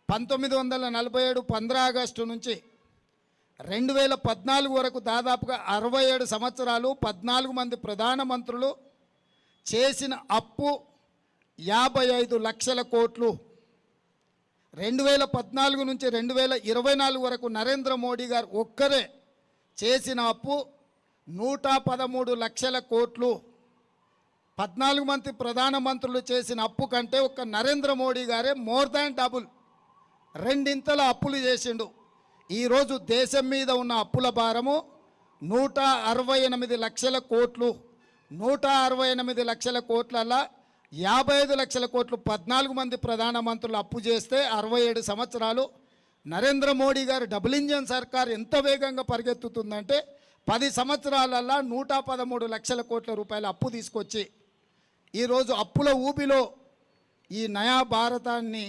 1947 15 August నుంచి 2014 వరకు దాదాపుగా 67 సంవత్సరాలు 14 మంది ప్రధానమంత్రులు చేసిన అప్పు 55 లక్షల కోట్లు. 2014 నుంచి 2024 వరకు నరేంద్ర మోడీ గారు ఒక్కరే చేసిన అప్పు 113 లక్షల కోట్లు. 14 మంది ప్రధానమంత్రులు చేసిన అప్పు కంటే ఒక్క నరేంద్ర మోడీ గారే మోర్ దాన్ డబుల్, రెండింతల అప్పులు చేసిండు. ఈరోజు దేశం మీద ఉన్న అప్పుల భారము 168 లక్షల కోట్లు. 168 లక్షల కోట్లల్లా 55 లక్షల కోట్లు 14 మంది ప్రధానమంత్రులు అప్పు చేస్తే 67 సంవత్సరాలు. నరేంద్ర మోడీ గారు డబుల్ ఇంజన్ సర్కార్ ఎంత వేగంగా పరిగెత్తుతుందంటే 10 సంవత్సరాలల్లా 113 లక్షల కోట్ల రూపాయల అప్పు తీసుకొచ్చి ఈరోజు అప్పుల ఊబిలో ఈ నయా భారతాన్ని